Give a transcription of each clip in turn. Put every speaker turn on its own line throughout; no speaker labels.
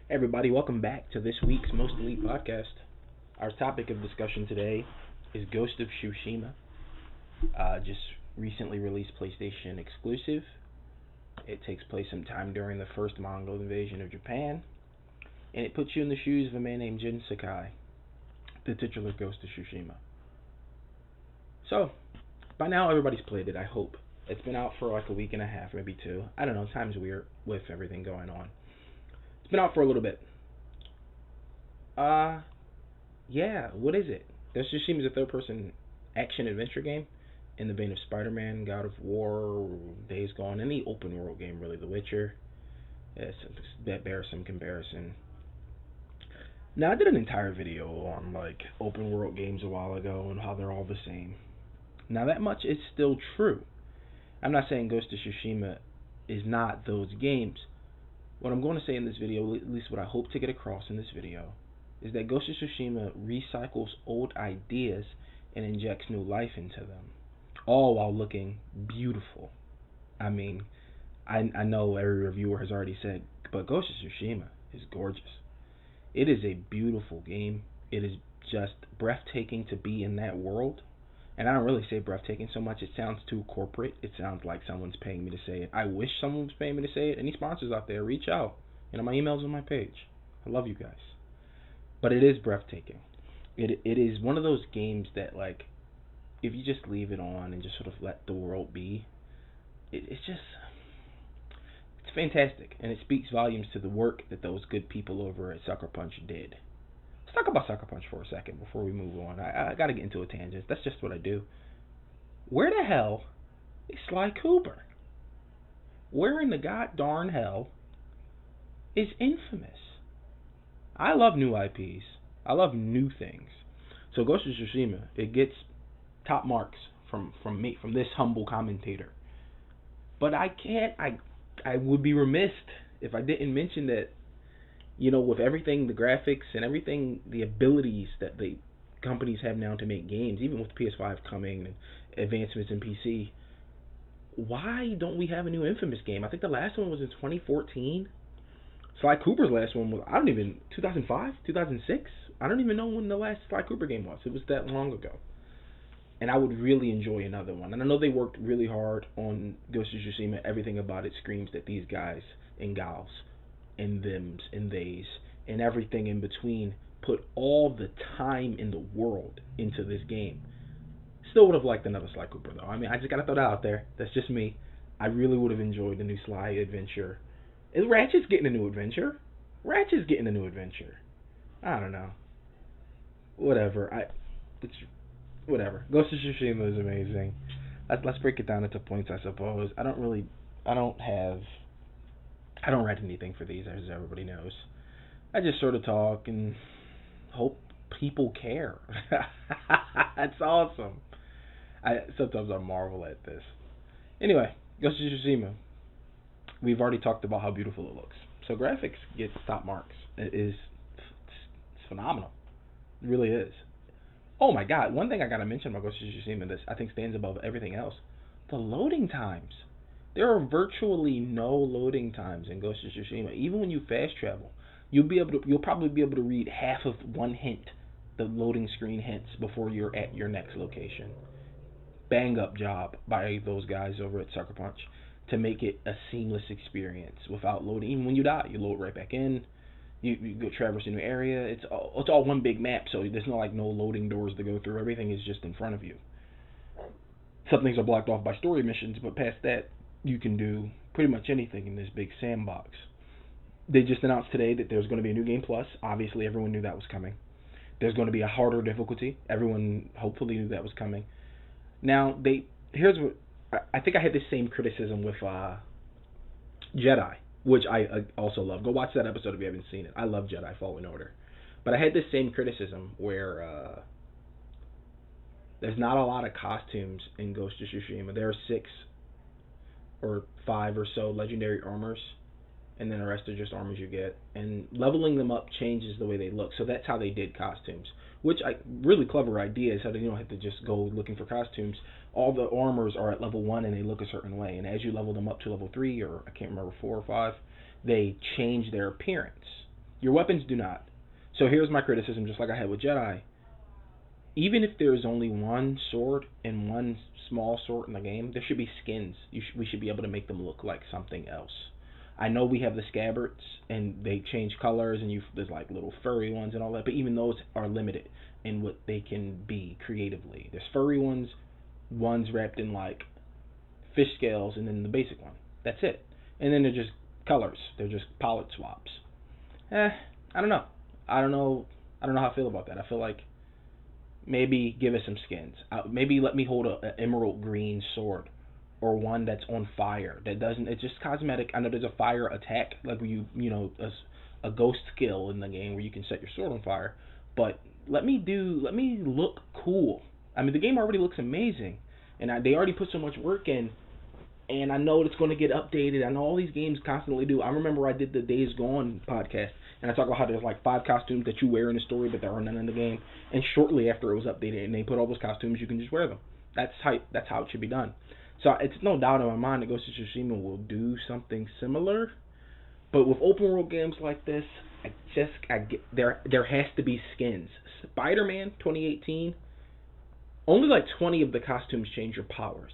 Hey everybody, welcome back to this week's Most Elite Podcast. Our topic of discussion today is Ghost of Tsushima. Just recently released PlayStation exclusive. It takes place sometime during the first Mongol invasion of Japan, and it puts you in the shoes of a man named Jin Sakai, the titular Ghost of Tsushima. So, by now everybody's played it, I hope. It's been out for like a week and a half, maybe two. I don't know, time's weird with everything going on. It's been out for a little bit. Uh, yeah, what is it? This just seems a third person action adventure game in the vein of Spider Man, God of War, Days Gone, any open world game really, The Witcher. That bears some comparison. Now, I did an entire video on like open world games a while ago and how they're all the same. Now, that much is still true. I'm not saying Ghost of Tsushima is not those games. What I'm going to say in this video, at least what I hope to get across in this video, is that Ghost of Tsushima recycles old ideas and injects new life into them, all while looking beautiful. I mean, I know every reviewer has already said, but Ghost of Tsushima is gorgeous. It is a beautiful game. It is just breathtaking to be in that world. And I don't really say breathtaking so much. It sounds too corporate. It sounds like someone's paying me to say it. I wish someone was paying me to say it. Any sponsors out there, reach out. My email's on my page. I love you guys. But it is breathtaking. It is one of those games that, like, if you just leave it on and just sort of let the world be, it's fantastic. And it speaks volumes to the work that those good people over at Sucker Punch did. Let's talk about Sucker Punch for a second before we move on. I gotta get into a tangent. That's just what I do. Where the hell is Sly Cooper? Where in the god darn hell is Infamous? I love new IPs. I love new things. So Ghost of Tsushima, it gets top marks from me, from this humble commentator. But I would be remiss if I didn't mention that, with everything, the graphics and everything, the abilities that the companies have now to make games, even with PS5 coming and advancements in PC, why don't we have a new Infamous game? I think the last one was in 2014. Sly Cooper's last one was, 2005, 2006? I don't even know when the last Sly Cooper game was. It was that long ago. And I would really enjoy another one. And I know they worked really hard on Ghost of Tsushima. Everything about it screams that these guys and gals and thems and theys and everything in between put all the time in the world into this game. Still would have liked another Sly Cooper though. I mean, I just gotta throw that out there. That's just me. I really would have enjoyed the new Sly adventure. Is Ratchet's getting a new adventure? Ratchet's getting a new adventure. I don't know. Whatever. Whatever. Ghost of Tsushima is amazing. Let's break it down into points, I suppose. I don't write anything for these, as everybody knows. I just sort of talk and hope people care. That's awesome. Sometimes I marvel at this. Anyway, Ghost of Tsushima. We've already talked about how beautiful it looks. So graphics gets top marks. It's phenomenal. It really is. Oh my god, one thing I gotta mention about Ghost of Tsushima that I think stands above everything else. The loading times. There are virtually no loading times in Ghost of Tsushima. Even when you fast travel, you'll probably be able to read half of one hint, the loading screen hints, before you're at your next location. Bang up job by those guys over at Sucker Punch to make it a seamless experience without loading. Even when you die, you load right back in. You go traverse a new area. It's all one big map, so there's no loading doors to go through. Everything is just in front of you. Some things are blocked off by story missions, but past that, you can do pretty much anything in this big sandbox. They just announced today that there's going to be a new game plus. Obviously, everyone knew that was coming. There's going to be a harder difficulty. Everyone hopefully knew that was coming. Now, here's what I think I had the same criticism with Jedi, which I also love. Go watch that episode if you haven't seen it. I love Jedi Fallen Order. But I had this same criticism where there's not a lot of costumes in Ghost of Tsushima. There are 6 or 5 or so legendary armors, and then the rest are just armors you get. And leveling them up changes the way they look. So that's how they did costumes, which really clever idea is how they don't have to just go looking for costumes. All the armors are at level 1 and they look a certain way. And as you level them up to level 3, or I can't remember, 4 or 5, they change their appearance. Your weapons do not. So here's my criticism, just like I had with Jedi. Even if there is only one sword and one small sword in the game, there should be skins. We should be able to make them look like something else. I know we have the scabbards and they change colors and there's like little furry ones and all that, but even those are limited in what they can be creatively. There's furry ones wrapped in like fish scales, and then the basic one. That's it. And then they're just colors. They're just palette swaps. I don't know. I don't know. I don't know how I feel about that. I feel like maybe give us some skins. Maybe let me hold an emerald green sword, or one that's on fire. That doesn't. It's just cosmetic. I know there's a fire attack, like a ghost skill in the game where you can set your sword on fire. But let me look cool. I mean, the game already looks amazing, and they already put so much work in. And I know it's going to get updated. I know all these games constantly do. I remember I did the Days Gone podcast, and I talked about how there's like 5 costumes that you wear in the story, but there are none in the game. And shortly after it was updated, and they put all those costumes, you can just wear them. That's how it should be done. So it's no doubt in my mind that Ghost of Tsushima will do something similar. But with open world games like this, there has to be skins. Spider-Man 2018, only like 20 of the costumes change your powers.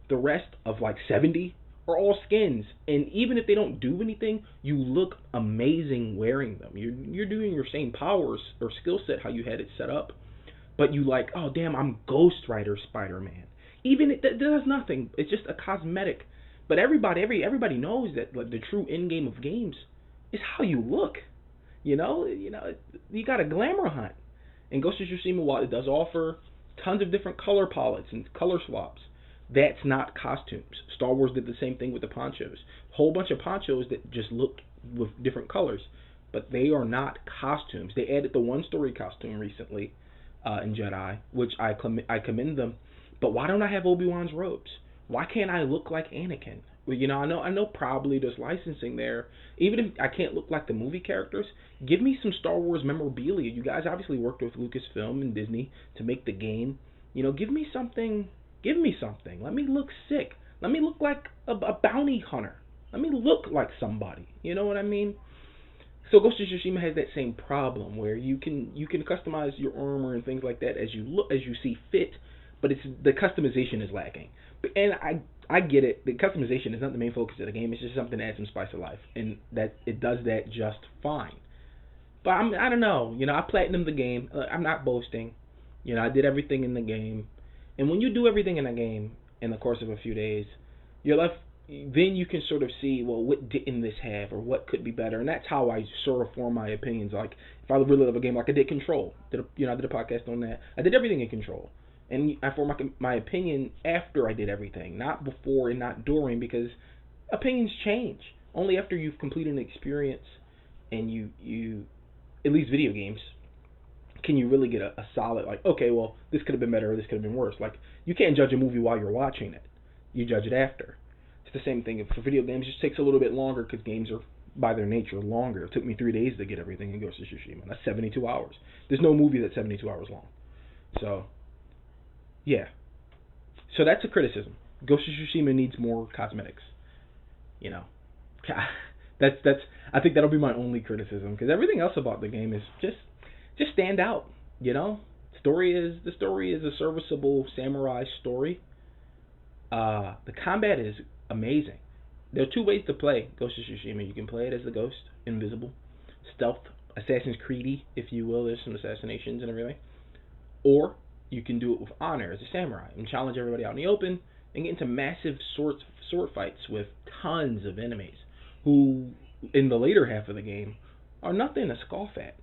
The rest of like 70 are all skins, and even if they don't do anything, you look amazing wearing them. You're doing your same powers or skill set how you had it set up, but you like, oh damn, I'm Ghost Rider Spider-Man. Even it does nothing. It's just a cosmetic. But everybody knows that like the true end game of games is how you look. You got a glamour hunt. And Ghost of Tsushima, while it does offer tons of different color palettes and color swaps, that's not costumes. Star Wars did the same thing with the ponchos. Whole bunch of ponchos that just looked with different colors, but they are not costumes. They added the one-story costume recently in Jedi, which I commend them. But why don't I have Obi-Wan's robes? Why can't I look like Anakin? Well, I know probably there's licensing there. Even if I can't look like the movie characters, give me some Star Wars memorabilia. You guys obviously worked with Lucasfilm and Disney to make the game. Give me something. Give me something. Let me look sick. Let me look like a bounty hunter. Let me look like somebody. You know what I mean? So Ghost of Tsushima has that same problem where you can customize your armor and things like that as you see fit, but the customization is lacking. And I get it. The customization is not the main focus of the game. It's just something to add some spice of life, and that it does that just fine. But I don't know. I platinumed the game. I'm not boasting. I did everything in the game. And when you do everything in a game in the course of a few days, you're left. Then you can sort of see, well, what didn't this have, or what could be better, and that's how I sort of form my opinions. Like if I really love a game, like I did Control, I did a podcast on that. I did everything in Control, and I formed my opinion after I did everything, not before and not during, because opinions change only after you've completed an experience, and you at least video games. Can you really get a solid, like, okay, well, this could have been better or this could have been worse. Like, you can't judge a movie while you're watching it. You judge it after. It's the same thing. For video games, it just takes a little bit longer because games are, by their nature, longer. It took me 3 days to get everything in Ghost of Tsushima. That's 72 hours. There's no movie that's 72 hours long. So, yeah. So that's a criticism. Ghost of Tsushima needs more cosmetics. That's I think that'll be my only criticism, because everything else about the game is just stand out. The story is a serviceable samurai story. The combat is amazing. There are 2 ways to play Ghost of Tsushima. You can play it as the ghost, invisible, stealth, Assassin's Creed-y, if you will. There's some assassinations and everything. Or you can do it with honor as a samurai and challenge everybody out in the open and get into massive sword fights with tons of enemies who, in the later half of the game, are nothing to scoff at.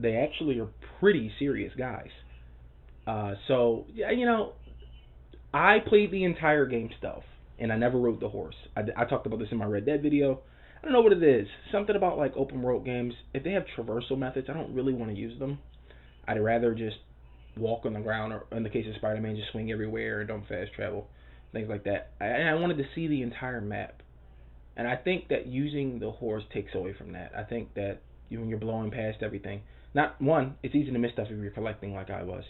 They actually are pretty serious guys. So, I played the entire game stealth, and I never rode the horse. I talked about this in my Red Dead video. I don't know what it is. Something about like open world games. If they have traversal methods, I don't really want to use them. I'd rather just walk on the ground, or in the case of Spider-Man, just swing everywhere and don't fast travel, things like that. And I wanted to see the entire map. And I think that using the horse takes away from that. I think that when you're blowing past everything, not one, it's easy to miss stuff if you're collecting like I was.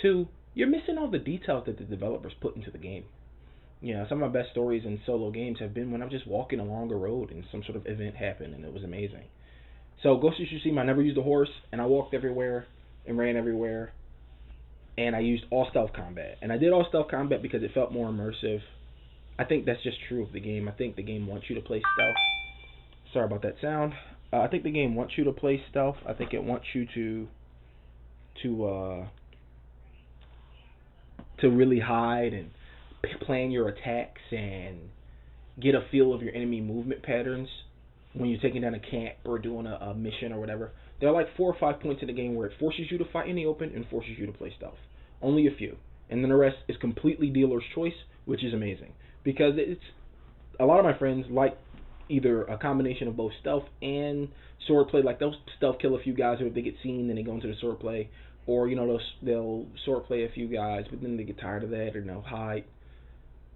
2, you're missing all the details that the developers put into the game. Some of my best stories in solo games have been when I'm just walking along a road and some sort of event happened and it was amazing. So Ghost of Tsushima, I never used a horse, and I walked everywhere and ran everywhere, and I used all stealth combat. And I did all stealth combat because it felt more immersive. I think that's just true of the game. I think the game wants you to play stealth. Sorry about that sound. I think the game wants you to play stealth. I think it wants you to really hide and plan your attacks and get a feel of your enemy movement patterns when you're taking down a camp or doing a mission or whatever. There are like 4 or 5 points in the game where it forces you to fight in the open and forces you to play stealth. Only a few. And then the rest is completely dealer's choice, which is amazing. Because it's a lot of my friends like either a combination of both stealth and swordplay. Like they'll stealth kill a few guys if they get seen, then they go into the swordplay. Or, you know, they'll swordplay a few guys, but then they get tired of that and they'll hide.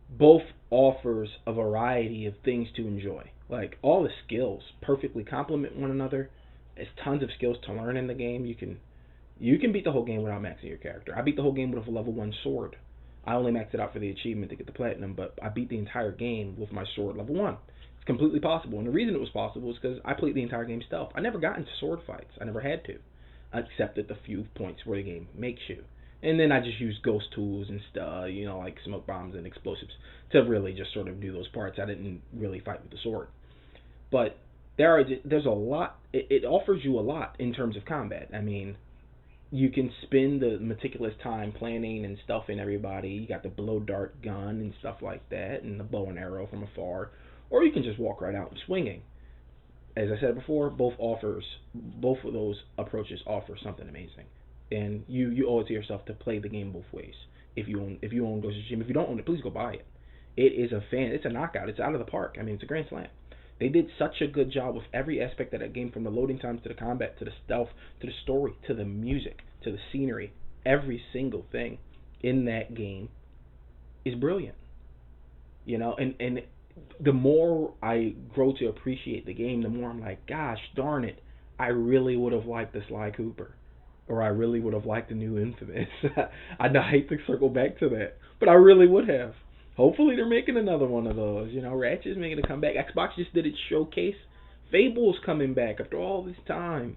Both offers a variety of things to enjoy. Like all the skills perfectly complement one another. There's tons of skills to learn in the game. You can beat the whole game without maxing your character. I beat the whole game with a level 1 sword. I only maxed it out for the achievement to get the platinum, but I beat the entire game with my sword level 1. It's completely possible. And the reason it was possible is because I played the entire game stealth. I never got into sword fights. I never had to, except at the few points where the game makes you. And then I just used ghost tools and stuff, you know, like smoke bombs and explosives to really just sort of do those parts. I didn't really fight with the sword. But there's a lot. It offers you a lot in terms of combat. I mean, you can spend the meticulous time planning and stuffing everybody. You got the blow dart gun and stuff like that, and the bow and arrow from afar. Or you can just walk right out and swinging. As I said before, both of those approaches offer something amazing. And you owe it to yourself to play the game both ways. If you own Ghost of Tsushima, if you don't own it, please go buy it. It's a knockout. It's out of the park. I mean, it's a grand slam. They did such a good job with every aspect of that game, from the loading times to the combat to the stealth to the story to the music to the scenery. Every single thing in that game is brilliant. You know, and the more I grow to appreciate the game, the more I'm like, gosh darn it, I really would have liked the Sly Cooper. Or I really would have liked the new Infamous. I hate to circle back to that, but I really would have. Hopefully they're making another one of those. You know, Ratchet's making a comeback. Xbox just did its showcase. Fable's coming back after all this time.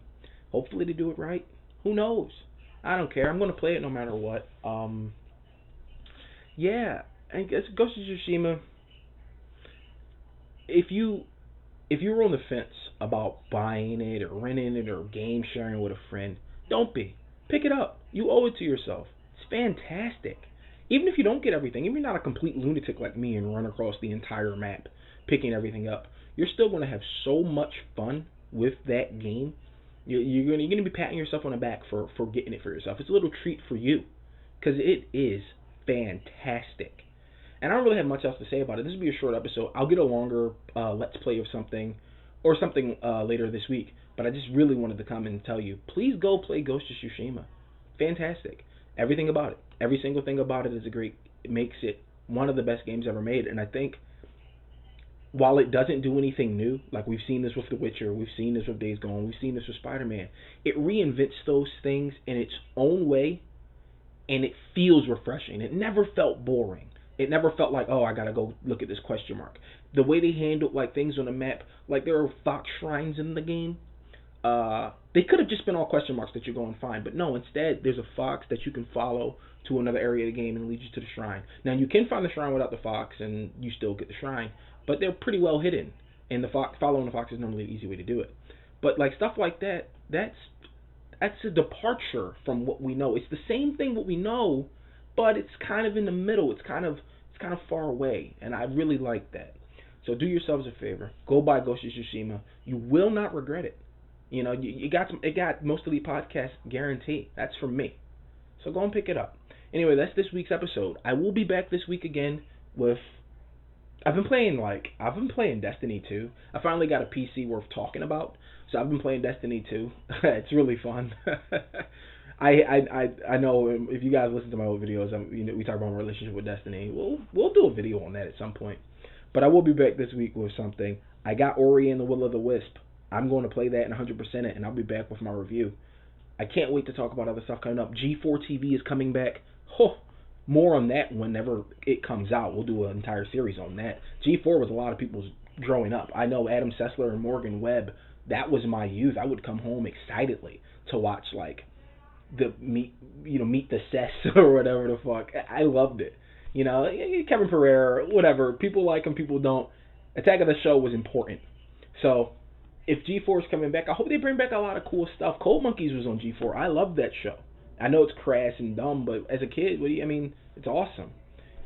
Hopefully they do it right. Who knows? I don't care. I'm going to play it no matter what. Yeah, I guess Ghost of Tsushima. If you were on the fence about buying it or renting it or game sharing with a friend, don't be. Pick it up. You owe it to yourself. It's fantastic. Even if you don't get everything, even if you're not a complete lunatic like me and run across the entire map picking everything up, you're still going to have so much fun with that game. You're going to be patting yourself on the back for getting it for yourself. It's a little treat for you because it is fantastic. And I don't really have much else to say about it. This will be a short episode. I'll get a longer Let's Play of something or something later this week. But I just really wanted to come and tell you, please go play Ghost of Tsushima. Fantastic. Everything about it. Every single thing about it is it makes it one of the best games ever made. And I think while it doesn't do anything new, like we've seen this with The Witcher, we've seen this with Days Gone, we've seen this with Spider-Man, it reinvents those things in its own way, and it feels refreshing. It never felt boring. It never felt like, oh, I gotta go look at this question mark. The way they handled like things on the map, like there are fox shrines in the game. They could have just been all question marks that you go and find, but no, instead there's a fox that you can follow to another area of the game and lead you to the shrine. Now you can find the shrine without the fox and you still get the shrine, but they're pretty well hidden, and following the fox is normally an easy way to do it. But like stuff like that, that's a departure from what we know. It's the same thing what we know, but it's kind of in the middle. It's kind of far away, and I really like that. So do yourselves a favor, go buy Ghost of Tsushima. You will not regret it. You know, it got most of the podcast guarantee. That's from me. So go and pick it up. Anyway, that's this week's episode. I will be back this week again with. I've been playing Destiny 2. I finally got a PC worth talking about, so I've been playing Destiny 2. It's really fun. I know if you guys listen to my old videos, we talk about my relationship with Destiny. We'll do a video on that at some point. But I will be back this week with something. I got Ori and the Will of the Wisp. I'm going to play that and 100% it, and I'll be back with my review. I can't wait to talk about other stuff coming up. G4 TV is coming back. More on that whenever it comes out. We'll do an entire series on that. G4 was a lot of people's growing up. I know Adam Sessler and Morgan Webb, That was my youth. I would come home excitedly to watch like the meet the Cess or whatever the fuck. I loved it. Kevin Pereira, whatever. People like him, people don't. Attack of the Show was important. So if G4 is coming back, I hope they bring back a lot of cool stuff. Cold Monkeys was on G4. I loved that show. I know it's crass and dumb, but as a kid, it's awesome.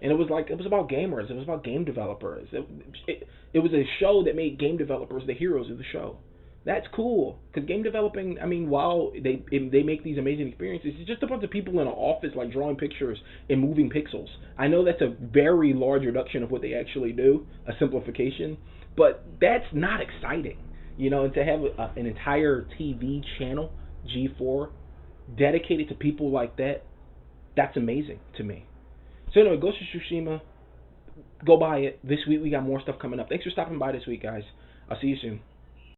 And it was about gamers. It was about game developers. It was a show that made game developers the heroes of the show. That's cool, because game developing, while they make these amazing experiences, it's just a bunch of people in an office like drawing pictures and moving pixels. I know that's a very large reduction of what they actually do, a simplification, but that's not exciting. And to have an entire TV channel, G4, dedicated to people like that, that's amazing to me. So anyway, Ghost of Tsushima, go buy it. This week we got more stuff coming up. Thanks for stopping by this week, guys. I'll see you soon.